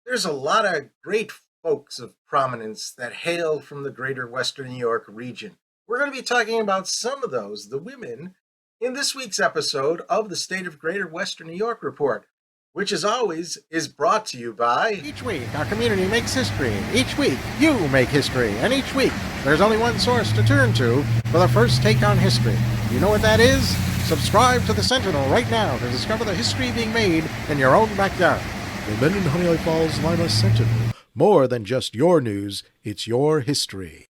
There's a lot of great folks of prominence that hail from the greater Western New York region. We're going to be talking about some of those, the women, in this week's episode of the State of Greater Western New York Report, which, as always, is brought to you by. Each week, our community makes history. Each week, you make history. And each week, there's only one source to turn to for the first take on history. You know what that is? Subscribe to the Sentinel right now to discover the history being made in your own backyard. The Men in Honeoye Falls Lima Sentinel. More than just your news, it's your history.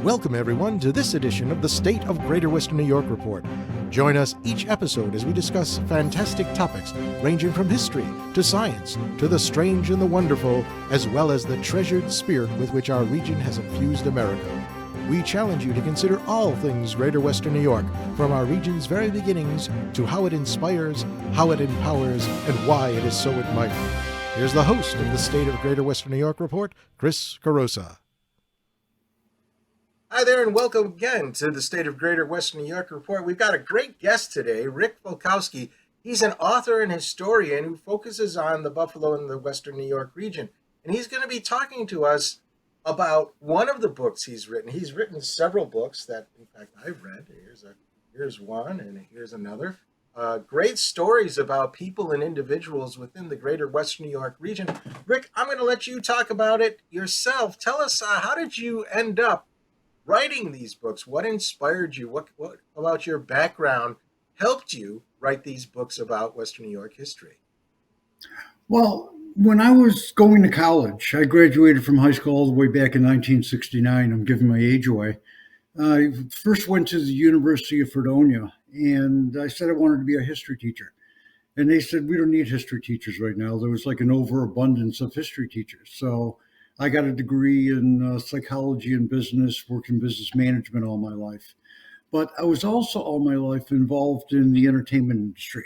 Welcome, everyone, to this edition of the State of Greater Western New York Report. Join us each episode as we discuss fantastic topics ranging from history to science to the strange and the wonderful, as well as the treasured spirit with which our region has infused America. We challenge you to consider all things Greater Western New York, from our region's very beginnings to how it inspires, how it empowers, and why it is so admired. Here's the host of the State of Greater Western New York Report, Chris Carosa. Hi there, and welcome again to the State of Greater Western New York Report. We've got a great guest today, Rick Falkowski. He's an author and historian who focuses on the Buffalo and the Western New York region. And he's going to be talking to us about one of the books he's written. He's written several books that, in fact, I've read. Here's one, and here's another. Great stories about people and individuals within the Greater Western New York region. Rick, I'm going to let you talk about it yourself. Tell us, how did you end up writing these books? What inspired you? What about your background helped you write these books about Western New York history? Well, when I was going to college, I graduated from high school all the way back in 1969. I'm giving my age away. I first went to the University of Fredonia, and I said I wanted to be a history teacher. And they said, we don't need history teachers right now. There was like an overabundance of history teachers. So I got a degree in psychology and business, worked in business management all my life. But I was also all my life involved in the entertainment industry.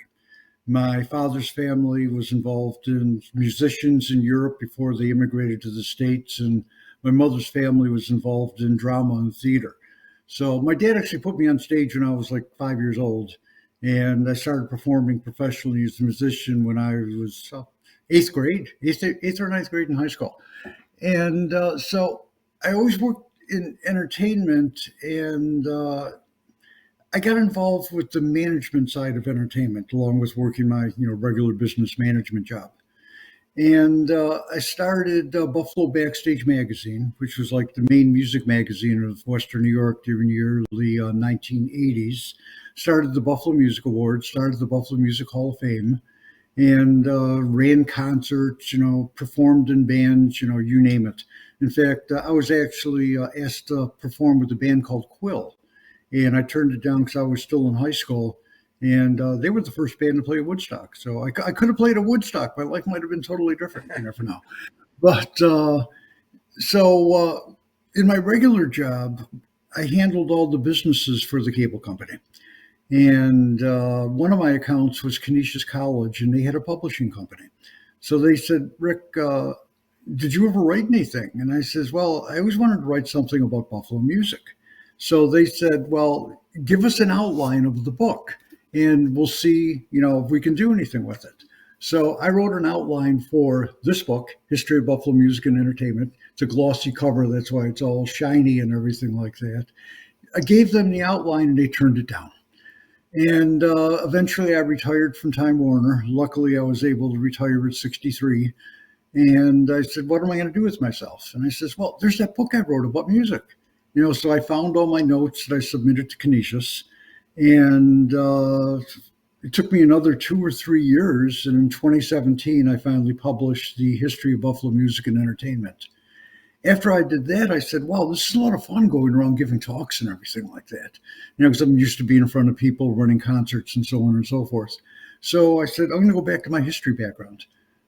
My father's family was involved in musicians in Europe before they immigrated to the States, and my mother's family was involved in drama and theater. So my dad actually put me on stage when I was like 5 years old, and I started performing professionally as a musician when I was eighth or ninth grade in high school. And so I always worked in entertainment, and I got involved with the management side of entertainment, along with working my regular business management job. And I started Buffalo Backstage Magazine, which was like the main music magazine of Western New York during the early 1980s. Started the Buffalo Music Awards, started the Buffalo Music Hall of Fame, and ran concerts, performed in bands, you name it. In fact, I was actually asked to perform with a band called Quill, and I turned it down because I was still in high school, and they were the first band to play at Woodstock. So I could have played at Woodstock. My life might have been totally different. You never know. But in my regular job, I handled all the businesses for the cable company. And one of my accounts was Canisius College, and they had a publishing company. So they said, Rick, did you ever write anything? And I says, well, I always wanted to write something about Buffalo music. So they said, well, give us an outline of the book, and we'll see, if we can do anything with it. So I wrote an outline for this book, History of Buffalo Music and Entertainment. It's a glossy cover. That's why it's all shiny and everything like that. I gave them the outline, and they turned it down. And eventually I retired from Time Warner. Luckily, I was able to retire at 63. And I said, what am I going to do with myself? And I says, well, there's that book I wrote about music. So I found all my notes that I submitted to Canisius. And it took me another 2 or 3 years. And in 2017, I finally published the History of Buffalo Music and Entertainment. After I did that, I said, wow, this is a lot of fun going around giving talks and everything like that. Because I'm used to being in front of people, running concerts and so on and so forth. So I said, I'm going to go back to my history background.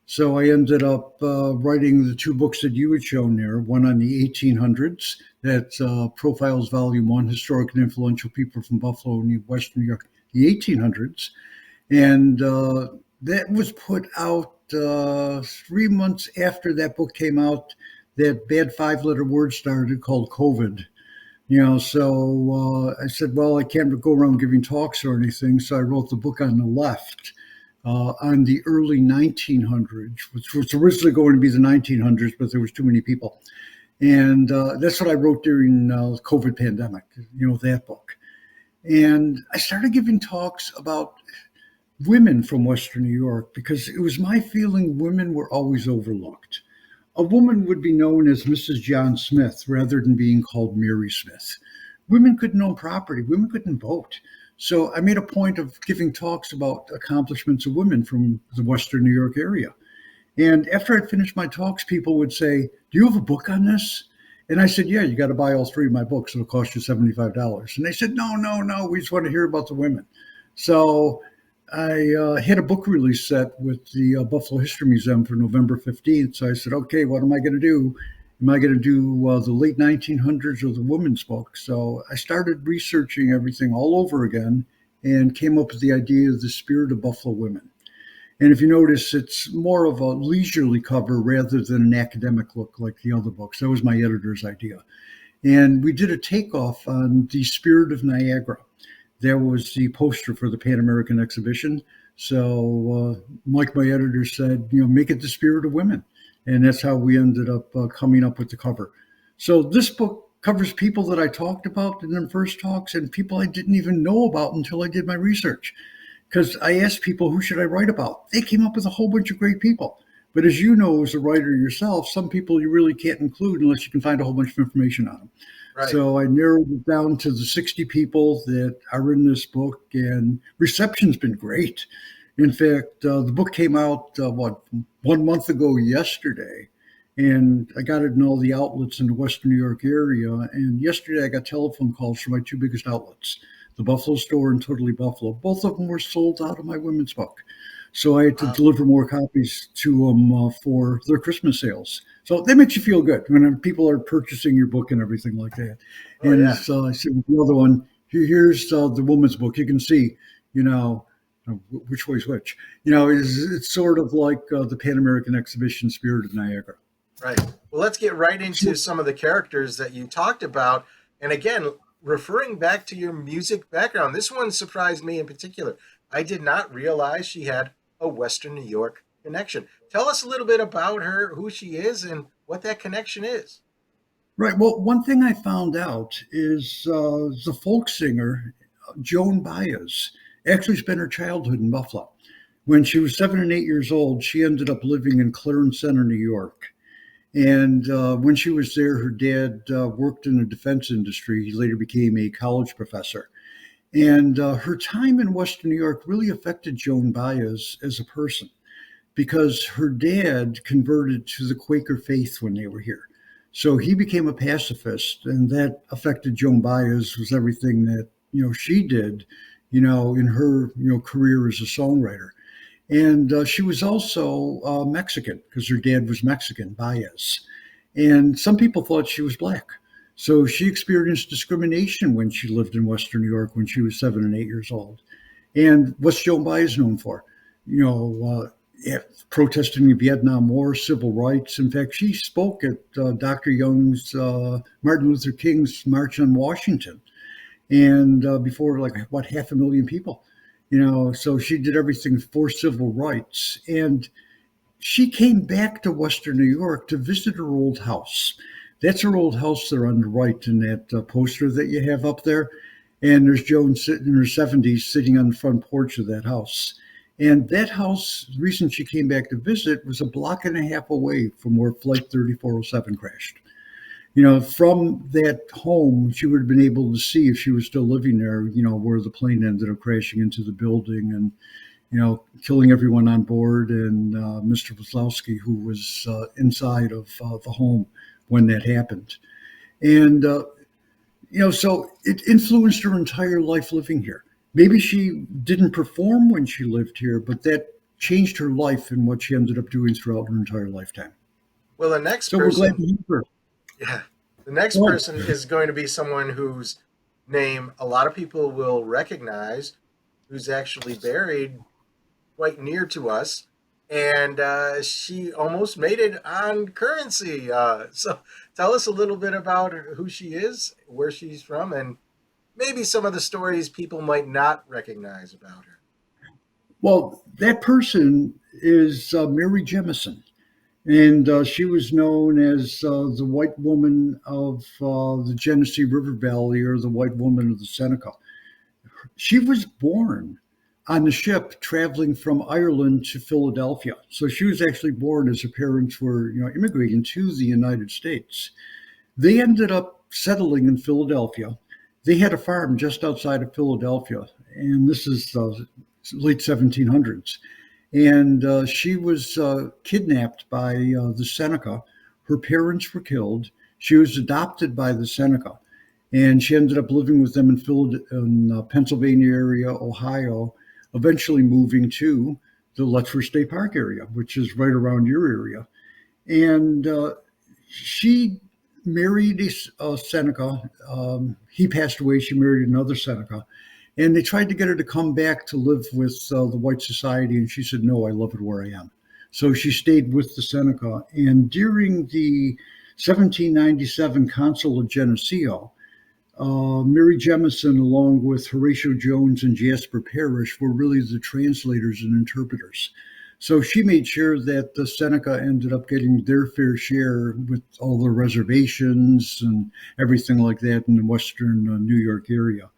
So I ended up writing the 2 books that you had shown there, one on the 1800s, that's Profiles Volume 1, Historic and Influential People from Buffalo and Western New York, the 1800s. And that was put out 3 months after that book came out. That bad 5-letter word started called COVID. So I said, well, I can't go around giving talks or anything. So I wrote the book on the left, on the early 1900s, which was originally going to be the 1900s, but there was too many people. And that's what I wrote during the COVID pandemic, that book. And I started giving talks about women from Western New York because it was my feeling women were always overlooked. A woman would be known as Mrs. John Smith rather than being called Mary Smith. Women couldn't own property, women couldn't vote. So I made a point of giving talks about accomplishments of women from the Western New York area. And after I'd finished my talks, people would say, "Do you have a book on this?" And I said, "Yeah, you got to buy all three of my books. It'll cost you $75." And they said, No, we just want to hear about the women." So I had a book release set with the Buffalo History Museum for November 15th. So I said, okay, what am I going to do? Am I going to do the late 1900s or the women's book? So I started researching everything all over again and came up with the idea of the Spirit of Buffalo Women. And if you notice, it's more of a leisurely cover rather than an academic look like the other books. That was my editor's idea. And we did a takeoff on the Spirit of Niagara. That was the poster for the Pan American exhibition. So Mike, my editor, said, make it the Spirit of Women. And that's how we ended up coming up with the cover. So this book covers people that I talked about in the first talks and people I didn't even know about until I did my research. Because I asked people, who should I write about? They came up with a whole bunch of great people. But as you know, as a writer yourself, some people you really can't include unless you can find a whole bunch of information on them. Right. So I narrowed it down to the 60 people that are in this book, and reception's been great. In fact, the book came out, 1 month ago yesterday, and I got it in all the outlets in the Western New York area. And yesterday I got telephone calls from my two biggest outlets, the Buffalo Store and Totally Buffalo. Both of them were sold out of my women's book. So I had to deliver more copies to them for their Christmas sales. So that makes you feel good when people are purchasing your book and everything like that. Oh, and yeah. So I said, the other one, here's the woman's book. You can see, which way's which. It's sort of like the Pan American exhibition Spirit of Niagara. Right. Well, let's get right into some of the characters that you talked about. And again, referring back to your music background, this one surprised me in particular. I did not realize she had a Western New York connection. Tell us a little bit about her, who she is, and what that connection is. Right. Well, one thing I found out is the folk singer, Joan Baez, actually spent her childhood in Buffalo. When she was 7 and 8 years old, she ended up living in Clarence Center, New York. And when she was there, her dad worked in the defense industry. He later became a college professor. And her time in Western New York really affected Joan Baez as a person because her dad converted to the Quaker faith when they were here. So he became a pacifist, and that affected Joan Baez with everything that, she did, in her, career as a songwriter. And she was also Mexican because her dad was Mexican, Baez. And some people thought she was Black. So she experienced discrimination when she lived in Western New York when she was 7 and 8 years old. And what's Joan Baez known for? Protesting the Vietnam War, civil rights. In fact, she spoke at Dr. Young's Martin Luther King's March on Washington, and before 500,000 people. So she did everything for civil rights. And she came back to Western New York to visit her old house. That's her old house there on the right in that poster that you have up there. And there's Joan sitting in her 70s sitting on the front porch of that house. And that house, the reason she came back to visit, was a block and a half away from where Flight 3407 crashed. From that home, she would have been able to see if she was still living there, where the plane ended up crashing into the building and, killing everyone on board and Mr. Falowski, who was inside of the home when that happened. And, so it influenced her entire life living here. Maybe she didn't perform when she lived here, but that changed her life and what she ended up doing throughout her entire lifetime. Well, the next person, we're glad to hear her. Yeah. The next person is going to be someone whose name a lot of people will recognize, who's actually buried quite near to us. And she almost made it on Currency. So tell us a little bit about who she is, where she's from, and maybe some of the stories people might not recognize about her. Well, that person is Mary Jemison. And she was known as the White Woman of the Genesee River Valley, or the White Woman of the Seneca. She was born on the ship traveling from Ireland to Philadelphia. So she was actually born as her parents were, immigrating to the United States. They ended up settling in Philadelphia. They had a farm just outside of Philadelphia, and this is late 1700s. And she was kidnapped by the Seneca. Her parents were killed. She was adopted by the Seneca, and she ended up living with them in Pennsylvania area, Ohio, eventually moving to the Letchworth State Park area, which is right around your area. And she married a Seneca. He passed away. She married another Seneca. And they tried to get her to come back to live with the white society. And she said, no, I love it where I am. So she stayed with the Seneca. And during the 1797 Council of Geneseo, Mary Jemison, along with Horatio Jones and Jasper Parrish, were really the translators and interpreters. So she made sure that the Seneca ended up getting their fair share with all the reservations and everything like that in the western New York area.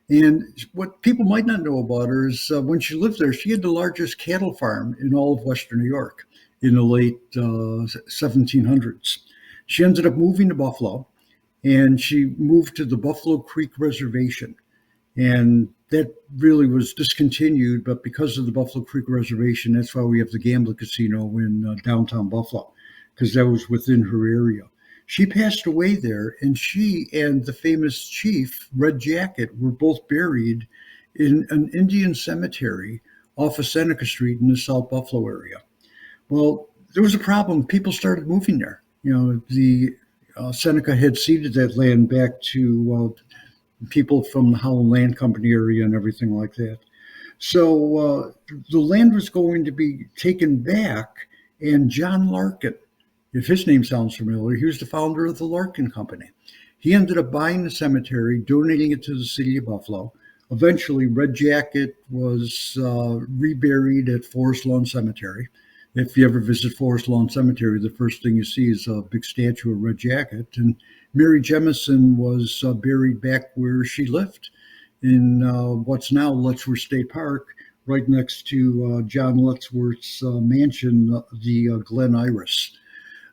And what people might not know about her is when she lived there, she had the largest cattle farm in all of Western New York in the late 1700s. She ended up moving to Buffalo, and she moved to the Buffalo Creek Reservation. And that really was discontinued, but because of the Buffalo Creek Reservation, that's why we have the Gambler Casino in downtown Buffalo, because that was within her area. She passed away there, and she and the famous chief, Red Jacket, were both buried in an Indian cemetery off of Seneca Street in the South Buffalo area. Well, there was a problem. People started moving there. The Seneca had ceded that land back to people from the Howland Land Company area and everything like that. So the land was going to be taken back, and John Larkin, if his name sounds familiar, he was the founder of the Larkin Company. He ended up buying the cemetery, donating it to the city of Buffalo. Eventually, Red Jacket was reburied at Forest Lawn Cemetery. If you ever visit Forest Lawn Cemetery, the first thing you see is a big statue of Red Jacket. And Mary Jemison was buried back where she lived in what's now Letchworth State Park, right next to John Letchworth's mansion, the Glen Iris.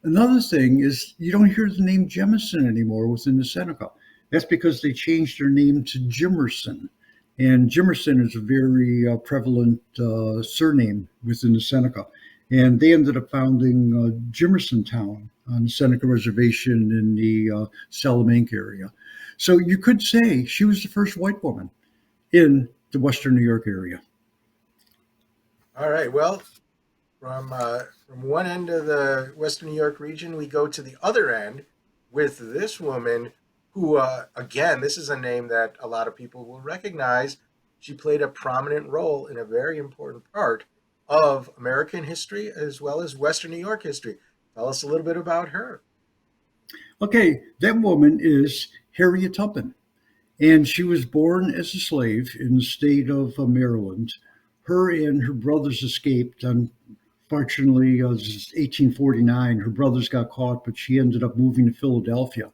Another thing is you don't hear the name Jemison anymore within the Seneca. That's because they changed their name to Jimerson. And Jimerson is a very prevalent surname within the Seneca. And they ended up founding Jimerson Town on the Seneca Reservation in the Salamanca area. So you could say she was the first white woman in the Western New York area. All right. Well, from one end of the Western New York region, we go to the other end with this woman who, again, this is a name that a lot of people will recognize. She played a prominent role in a very important part of American history as well as Western New York history. Tell us a little bit about her. Okay, that woman is Harriet Tubman, and she was born as a slave in the state of Maryland. Her and her brothers escaped. Unfortunately, it was 1849. Her brothers got caught, but she ended up moving to Philadelphia.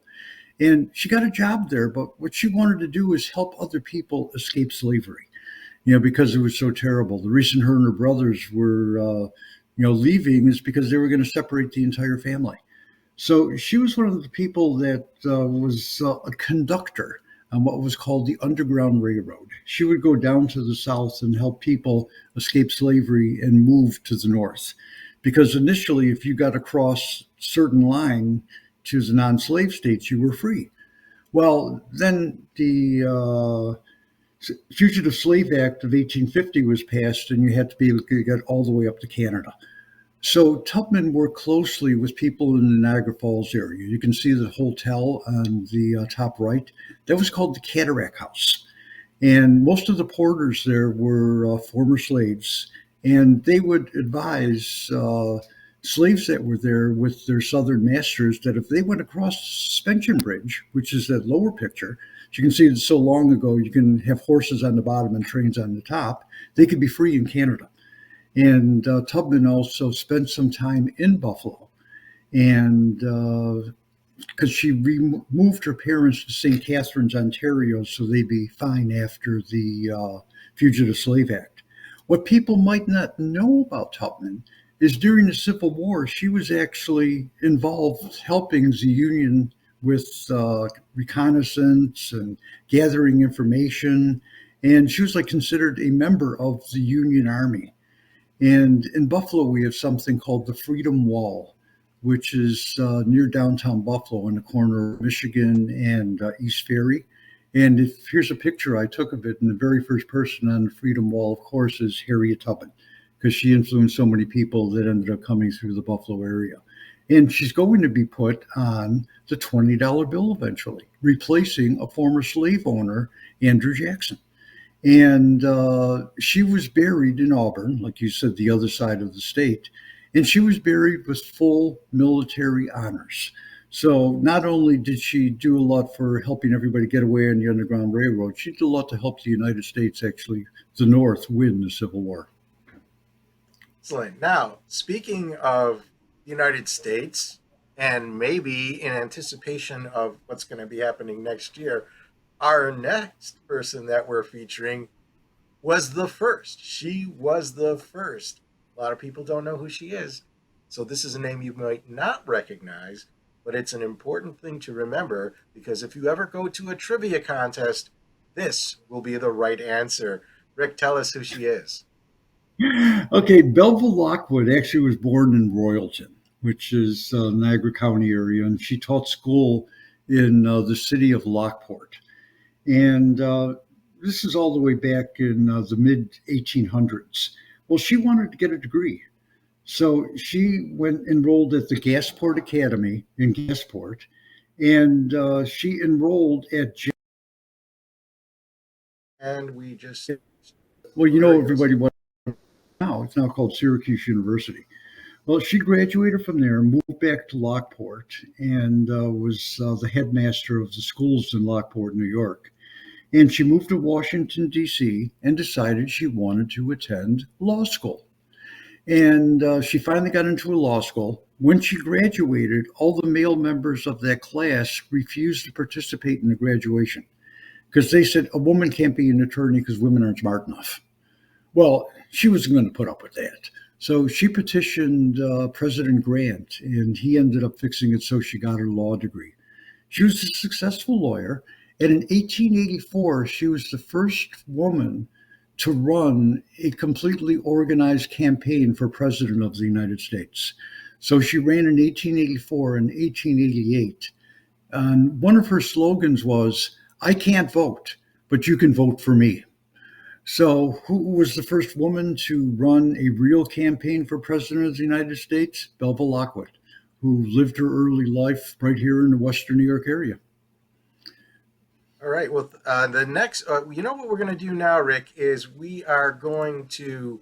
And she got a job there, but what she wanted to do is help other people escape slavery, because it was so terrible. The reason her and her brothers were, leaving is because they were going to separate the entire family. So she was one of the people that was a conductor on what was called the Underground Railroad. She would go down to the South and help people escape slavery and move to the North. Because initially, if you got across certain line to the non-slave states, you were free. Well, then the Fugitive Slave Act of 1850 was passed, and you had to be able to get all the way up to Canada. So Tubman worked closely with people in the Niagara Falls area. You can see the hotel on the top right. That was called the Cataract House. And most of the porters there were former slaves, and they would advise slaves that were there with their southern masters that if they went across the suspension bridge, which is that lower picture, you can see it's so long ago, you can have horses on the bottom and trains on the top. They could be free in Canada. And Tubman also spent some time in Buffalo. And because she moved her parents to St. Catharines, Ontario, so they'd be fine after the Fugitive Slave Act. What people might not know about Tubman is during the Civil War, she was actually involved helping the Union with reconnaissance and gathering information. And she was like considered a member of the Union Army. And in Buffalo, we have something called the Freedom Wall, which is near downtown Buffalo in the corner of Michigan and East Ferry. And here's a picture I took of it, and the very first person on the Freedom Wall, of course, is Harriet Tubman, because she influenced so many people that ended up coming through the Buffalo area. And she's going to be put on the $20 bill eventually, replacing a former slave owner, Andrew Jackson. And she was buried in Auburn, like you said, the other side of the state. And she was buried with full military honors. So not only did she do a lot for helping everybody get away on the Underground Railroad, she did a lot to help the United States, actually, the North, win the Civil War. Excellent. Now, speaking of the United States, and maybe in anticipation of what's going to be happening next year, our next person that we're featuring was the first. She was the first. A lot of people don't know who she is. So this is a name you might not recognize, but it's an important thing to remember, because if you ever go to a trivia contest, this will be the right answer. Rick, tell us who she is. Okay, Belva Lockwood actually was born in Royalton, which is Niagara County area, and she taught school in the city of Lockport. And this is all the way back in the mid-1800s. Well, she wanted to get a degree. So she enrolled at the Gasport Academy in Gasport, and she enrolled at... And we just... Well, you know, everybody, what now? It's now called Syracuse University. Well, she graduated from there, moved back to Lockport, and was the headmaster of the schools in Lockport, New York. And she moved to Washington, D.C., and decided she wanted to attend law school. And she finally got into a law school. When she graduated, all the male members of that class refused to participate in the graduation because they said a woman can't be an attorney because women aren't smart enough. Well, she wasn't going to put up with that. So she petitioned President Grant, and he ended up fixing it so she got her law degree. She was a successful lawyer, and in 1884, she was the first woman to run a completely organized campaign for president of the United States. So she ran in 1884 and 1888. And one of her slogans was, "I can't vote, but you can vote for me." So who was the first woman to run a real campaign for president of the United States? Belva Lockwood, who lived her early life right here in the Western New York area. All right. Well, the next, you know what we're going to do now, Rick, is we are going to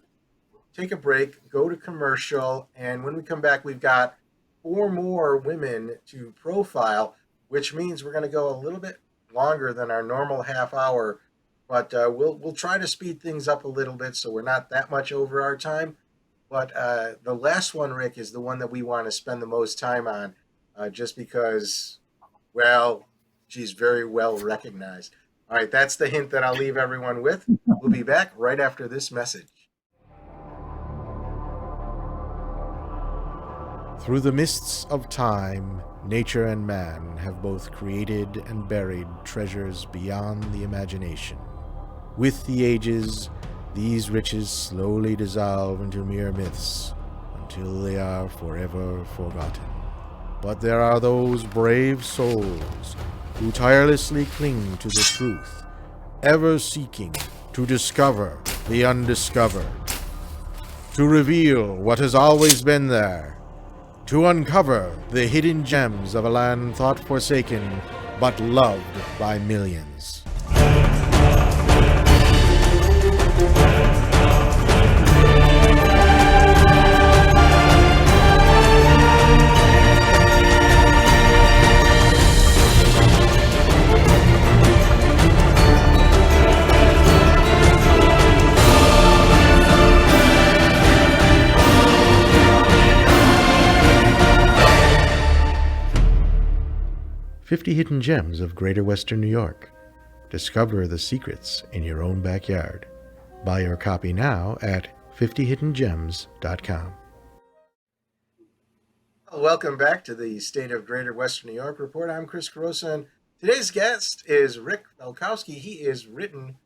take a break, go to commercial, and when we come back, we've got 4 more women to profile, which means we're going to go a little bit longer than our normal half hour, but we'll try to speed things up a little bit so we're not that much over our time. But the last one, Rick, is the one that we want to spend the most time on, just because, well, she's very well recognized. All right, that's the hint that I'll leave everyone with. We'll be back right after this message. Through the mists of time, nature and man have both created and buried treasures beyond the imagination. With the ages, these riches slowly dissolve into mere myths until they are forever forgotten. But there are those brave souls who tirelessly cling to the truth, ever seeking to discover the undiscovered, to reveal what has always been there, to uncover the hidden gems of a land thought forsaken but loved by millions. 50 Hidden Gems of Greater Western New York. Discover the secrets in your own backyard. Buy your copy now at 50hiddengems.com. Welcome back to the State of Greater Western New York Report. I'm Chris Carosa, and today's guest is Rick Falkowski. He has written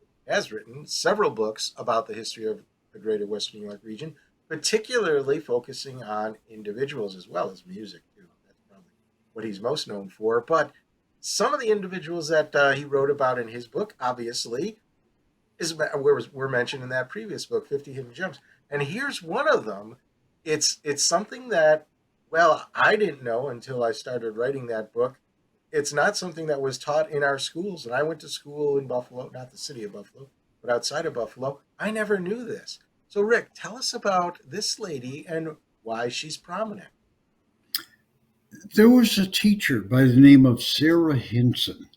several books about the history of the Greater Western New York region, particularly focusing on individuals as well as music, too. That's probably what he's most known for. But some of the individuals that he wrote about in his book, obviously, were mentioned in that previous book, 50 Hidden Gems. And here's one of them. It's something that, well, I didn't know until I started writing that book. It's not something that was taught in our schools. And I went to school in Buffalo, not the city of Buffalo, but outside of Buffalo. I never knew this. So, Rick, tell us about this lady and why she's prominent. There was a teacher by the name of Sarah Hinson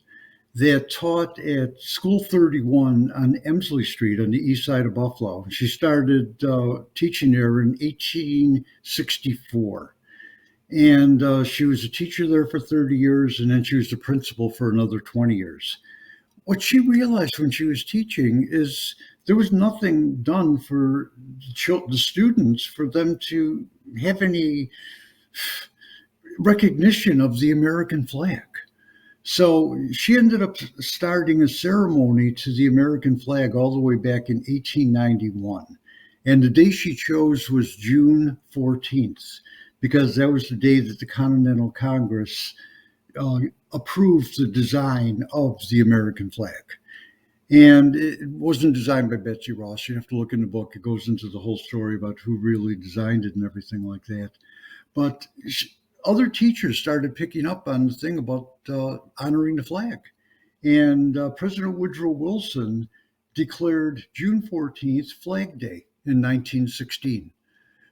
that taught at School 31 on Emsley Street on the east side of Buffalo. She started teaching there in 1864. And she was a teacher there for 30 years, and then she was the principal for another 20 years. What she realized when she was teaching is there was nothing done for the students for them to have any recognition of the American flag. So she ended up starting a ceremony to the American flag all the way back in 1891. And the day she chose was June 14th, because that was the day that the Continental Congress approved the design of the American flag. And it wasn't designed by Betsy Ross. You have to look in the book. It goes into the whole story about who really designed it and everything like that. But other teachers started picking up on the thing about honoring the flag. And President Woodrow Wilson declared June 14th Flag Day in 1916.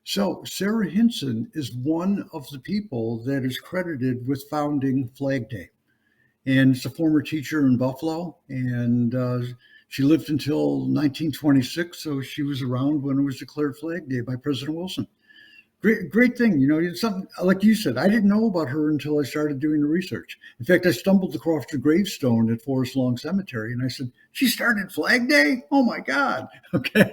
So Sarah Hinson is one of the people that is credited with founding Flag Day. And it's a former teacher in Buffalo, and she lived until 1926, so she was around when it was declared Flag Day by President Wilson. Great thing. It's something, like you said, I didn't know about her until I started doing the research. In fact, I stumbled across the gravestone at Forest Lawn Cemetery, and I said, she started Flag Day? Oh, my God. Okay.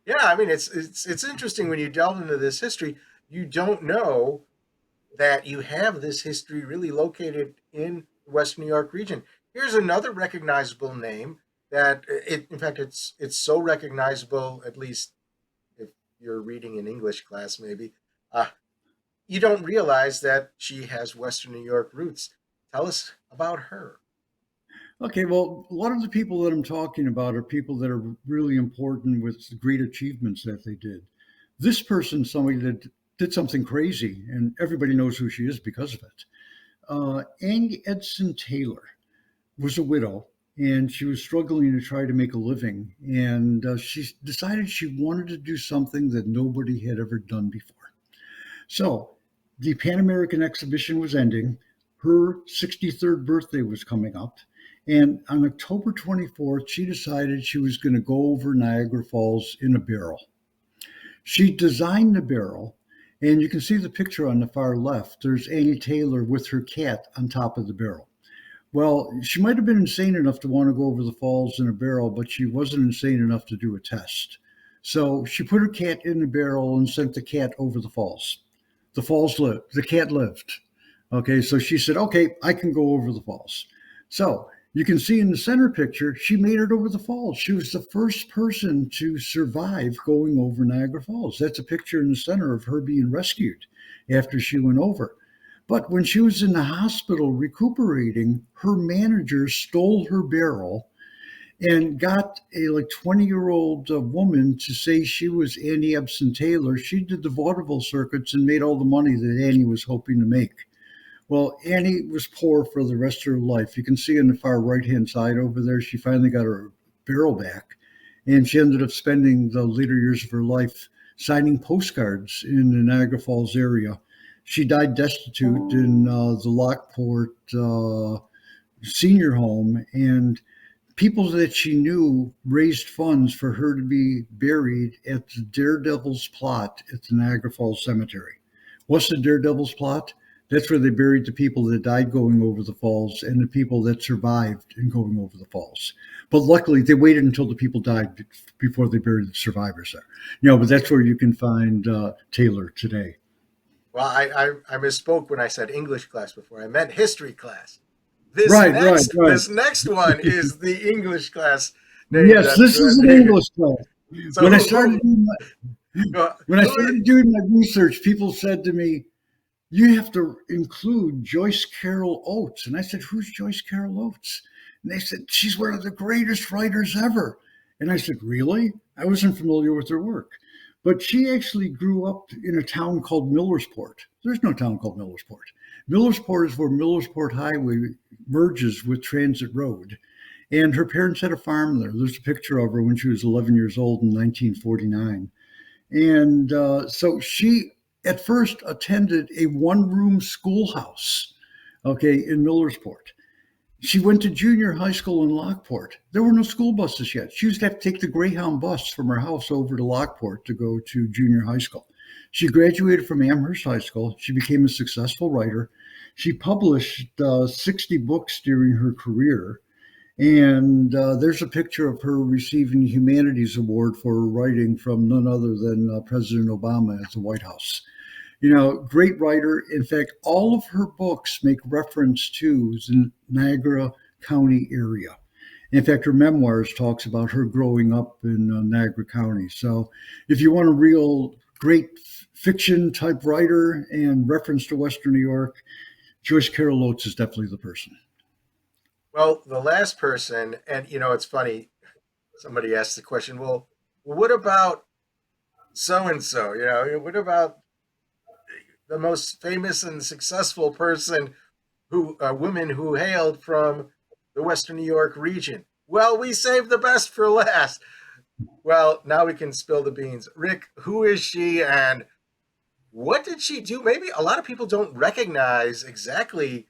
Yeah, I mean, it's interesting when you delve into this history. You don't know that you have this history really located in the Western New York region. Here's another recognizable name that, in fact, it's so recognizable, at least if you're reading in English class, maybe, you don't realize that she has Western New York roots. Tell us about her. Okay, well, a lot of the people that I'm talking about are people that are really important with great achievements that they did. This person, somebody that did something crazy, and everybody knows who she is because of it. Annie Edson Taylor was a widow, and she was struggling to try to make a living. And she decided she wanted to do something that nobody had ever done before. So the Pan American exhibition was ending. Her 63rd birthday was coming up. And on October 24th, she decided she was going to go over Niagara Falls in a barrel. She designed the barrel, and you can see the picture on the far left. There's Annie Taylor with her cat on top of the barrel. Well, she might have been insane enough to want to go over the falls in a barrel, but she wasn't insane enough to do a test. So she put her cat in the barrel and sent the cat over the falls. The falls lived. The cat lived. Okay, so she said, okay, I can go over the falls. So you can see in the center picture, she made it over the falls. She was the first person to survive going over Niagara Falls. That's a picture in the center of her being rescued after she went over. But when she was in the hospital recuperating, her manager stole her barrel and got a 20-year-old woman to say she was Annie Abson Taylor. She did the vaudeville circuits and made all the money that Annie was hoping to make. Well, Annie was poor for the rest of her life. You can see on the far right-hand side over there, she finally got her barrel back, and she ended up spending the later years of her life signing postcards in the Niagara Falls area. She died destitute in the Lockport senior home, and people that she knew raised funds for her to be buried at the Daredevil's Plot at the Niagara Falls Cemetery. What's the Daredevil's Plot? That's where they buried the people that died going over the falls and the people that survived in going over the falls. But luckily, they waited until the people died before they buried the survivors there. But that's where you can find Taylor today. Well, I misspoke when I said English class before. I meant history class. Right. This next one is the English class. Yes, this is an English class. So when I started doing my research, people said to me, "You have to include Joyce Carol Oates." And I said, "Who's Joyce Carol Oates?" And they said, "She's one of the greatest writers ever." And I said, "Really?" I wasn't familiar with her work. But she actually grew up in a town called Millersport. There's no town called Millersport. Millersport is where Millersport Highway merges with Transit Road. And her parents had a farm there. There's a picture of her when she was 11 years old in 1949. And so she at first attended a one-room schoolhouse, in Millersport. She went to junior high school in Lockport. There were no school buses yet. She used to have to take the Greyhound bus from her house over to Lockport to go to junior high school. She graduated from Amherst High School. She became a successful writer. She published 60 books during her career. And there's a picture of her receiving the Humanities Award for her writing from none other than President Obama at the White House. Great writer. In fact, all of her books make reference to the Niagara County area. In fact, her memoirs talks about her growing up in Niagara County. So if you want a real great fiction type writer and reference to Western New York, Joyce Carol Oates is definitely the person. Well, the last person, and it's funny, somebody asked the question, well, what about so-and-so? What about the most famous and successful person woman who hailed from the Western New York region? Well, we saved the best for last. Well, now we can spill the beans. Rick, who is she and what did she do? Maybe a lot of people don't recognize exactly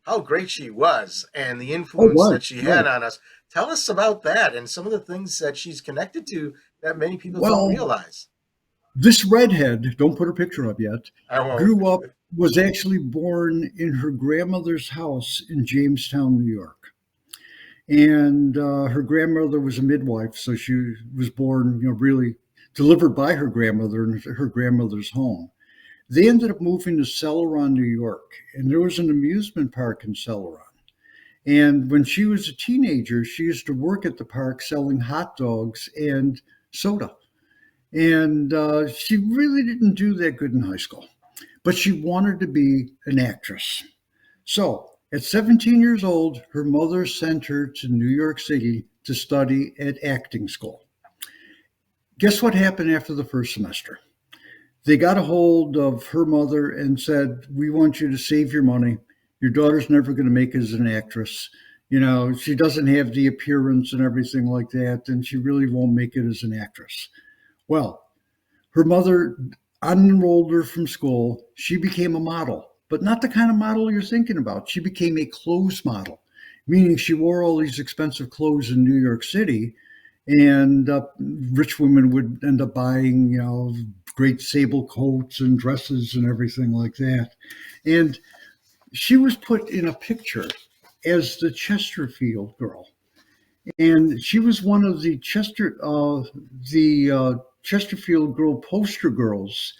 how great she was and the influence that she had on us. Tell us about that and some of the things that she's connected to that many people don't realize. This redhead, don't put her picture up yet, I won't. grew up, was actually born in her grandmother's house in Jamestown, New York. And her grandmother was a midwife, so she was born, really delivered by her grandmother in her grandmother's home. They ended up moving to Celeron, New York, and there was an amusement park in Celeron. And when she was a teenager, she used to work at the park selling hot dogs and soda. And she really didn't do that good in high school, but she wanted to be an actress. So at 17 years old, her mother sent her to New York City to study at acting school. Guess what happened after the first semester? They got a hold of her mother and said, "We want you to save your money. Your daughter's never going to make it as an actress. She doesn't have the appearance and everything like that, and she really won't make it as an actress." Well, her mother unenrolled her from school. She became a model, but not the kind of model you're thinking about. She became a clothes model, meaning she wore all these expensive clothes in New York City, and rich women would end up buying, great sable coats and dresses and everything like that. And she was put in a picture as the Chesterfield girl. And she was one of the Chesterfield girl poster girls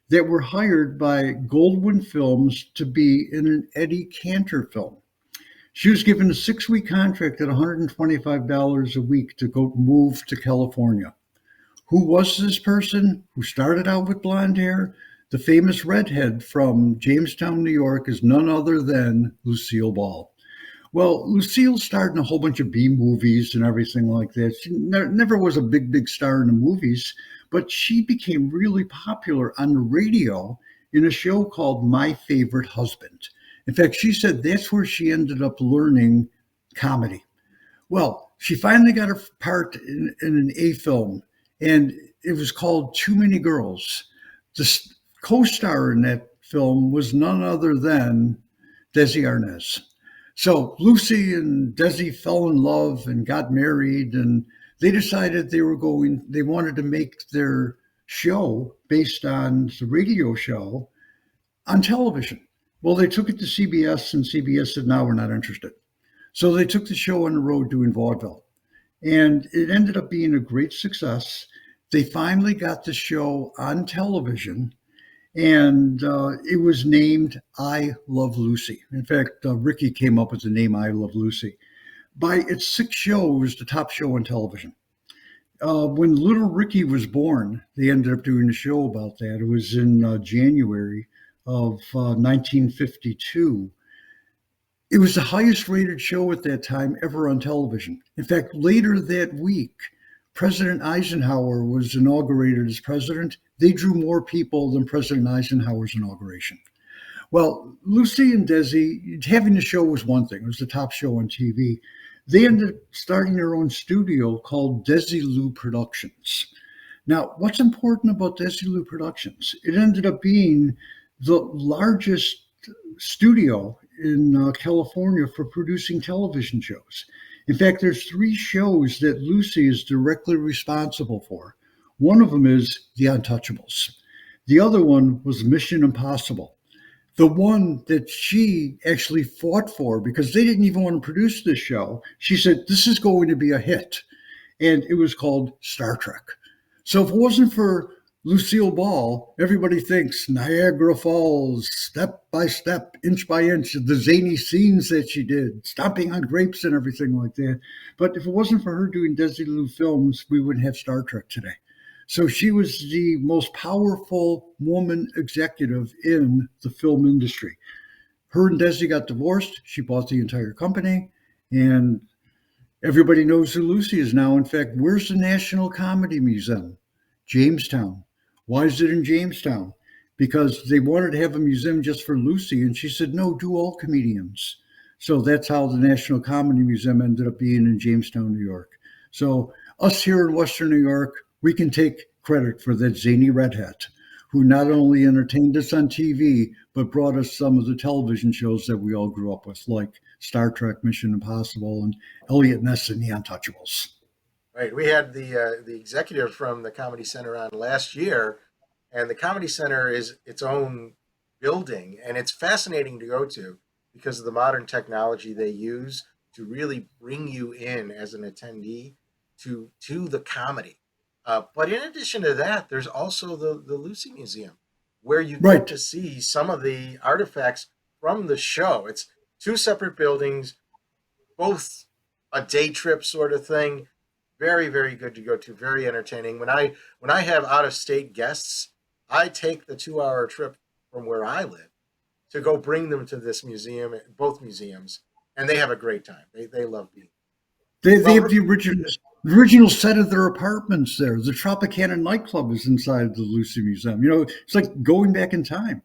that were hired by Goldwyn Films to be in an Eddie Cantor film. She was given a 6-week contract at $125 a week to go move to California. Who was this person who started out with blonde hair? The famous redhead from Jamestown, New York is none other than Lucille Ball. Well, Lucille starred in a whole bunch of B movies and everything like that. She never was a big star in the movies, but she became really popular on the radio in a show called My Favorite Husband. In fact, she said that's where she ended up learning comedy. Well, she finally got her part in an A film, and it was called Too Many Girls. The co-star in that film was none other than Desi Arnaz. So Lucy and Desi fell in love and got married, and they decided they wanted to make their show based on the radio show on television. Well, they took it to CBS, and CBS said, no, we're not interested. So they took the show on the road doing vaudeville. And it ended up being a great success. They finally got the show on television, and it was named I Love Lucy. In fact, Ricky came up with the name I Love Lucy. By its sixth show, it was the top show on television. When little Ricky was born, they ended up doing a show about that. It was in January of 1952. It was the highest rated show at that time ever on television. In fact, later that week, President Eisenhower was inaugurated as president. They drew more people than President Eisenhower's inauguration. Well, Lucy and Desi, having the show was one thing. It was the top show on TV. They ended up starting their own studio called Desilu Productions. Now, what's important about Desilu Productions? It ended up being the largest studio in California for producing television shows. In fact, there's 3 shows that Lucy is directly responsible for. One of them is The Untouchables. The other one was Mission Impossible. The one that she actually fought for, because they didn't even want to produce this show, she said, this is going to be a hit. And it was called Star Trek. So if it wasn't for Lucille Ball, everybody thinks Niagara Falls, step by step, inch by inch, the zany scenes that she did, stomping on grapes and everything like that. But if it wasn't for her doing Desilu films, we wouldn't have Star Trek today. So she was the most powerful woman executive in the film industry. Her and Desi got divorced. She bought the entire company, and everybody knows who Lucy is now. In fact, where's the National Comedy Museum? Jamestown. Why is it in Jamestown? Because they wanted to have a museum just for Lucy, and she said, no, do all comedians. So that's how the National Comedy Museum ended up being in Jamestown, New York. So us here in Western New York, we can take credit for that zany redhead who not only entertained us on TV, but brought us some of the television shows that we all grew up with, like Star Trek, Mission Impossible, and Elliot Ness and The Untouchables. Right. We had the executive from the Comedy Center on last year, and the Comedy Center is its own building, and it's fascinating to go to because of the modern technology they use to really bring you in as an attendee to the comedy. But in addition to that, there's also the Lucy Museum, where you get to see some of the artifacts from the show. It's 2 separate buildings, both a day trip sort of thing. Very, very good to go to. Very entertaining. When I have out of state guests, I take the 2-hour trip from where I live to go bring them to this museum, both museums, and they have a great time. They love being. They have the original set of their apartments there. The Tropicana nightclub is inside the Lucy Museum. You know, it's like going back in time.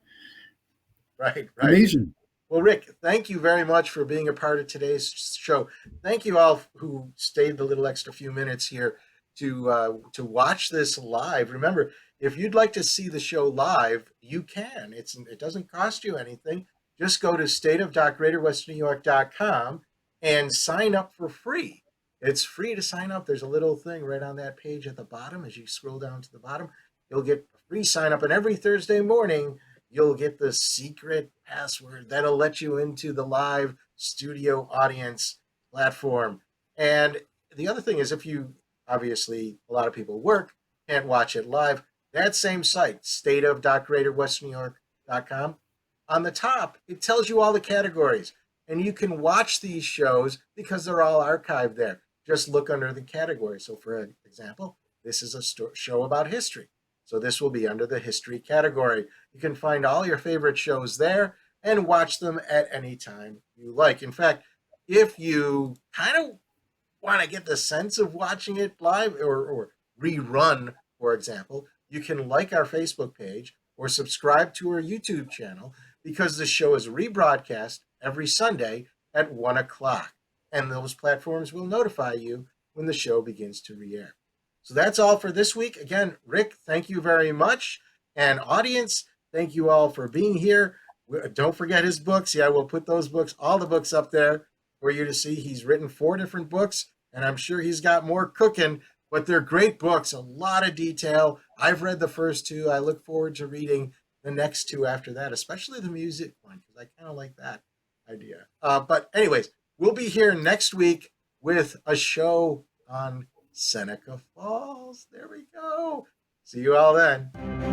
Right. Amazing. Well, Rick, thank you very much for being a part of today's show. Thank you all who stayed a little extra few minutes here to watch this live. Remember, if you'd like to see the show live, you can. It doesn't cost you anything. Just go to stateofgreaterwesternnewyork.com and sign up for free. It's free to sign up. There's a little thing right on that page at the bottom. As you scroll down to the bottom, you'll get a free sign up. And every Thursday morning, you'll get the secret password that'll let you into the live studio audience platform. And the other thing is, if you, obviously, a lot of people work, can't watch it live, that same site, stateof.greaterwesternewyork.com, on the top, it tells you all the categories. And you can watch these shows because they're all archived there. Just look under the category. So, for example, this is a show about history. So this will be under the history category. You can find all your favorite shows there and watch them at any time you like. In fact, if you kind of want to get the sense of watching it live or rerun, for example, you can like our Facebook page or subscribe to our YouTube channel, because the show is rebroadcast every Sunday at 1 o'clock. And those platforms will notify you when the show begins to re-air. So that's all for this week. Again, Rick, thank you very much. And audience, thank you all for being here. Don't forget his books. Yeah, we'll put those books, all the books up there for you to see. He's written 4 different books, and I'm sure he's got more cooking, but they're great books, a lot of detail. I've read the first 2. I look forward to reading the next two after that, especially the music one, because I kind of like that idea. But anyways, we'll be here next week with a show on Seneca Falls. There we go. See you all then.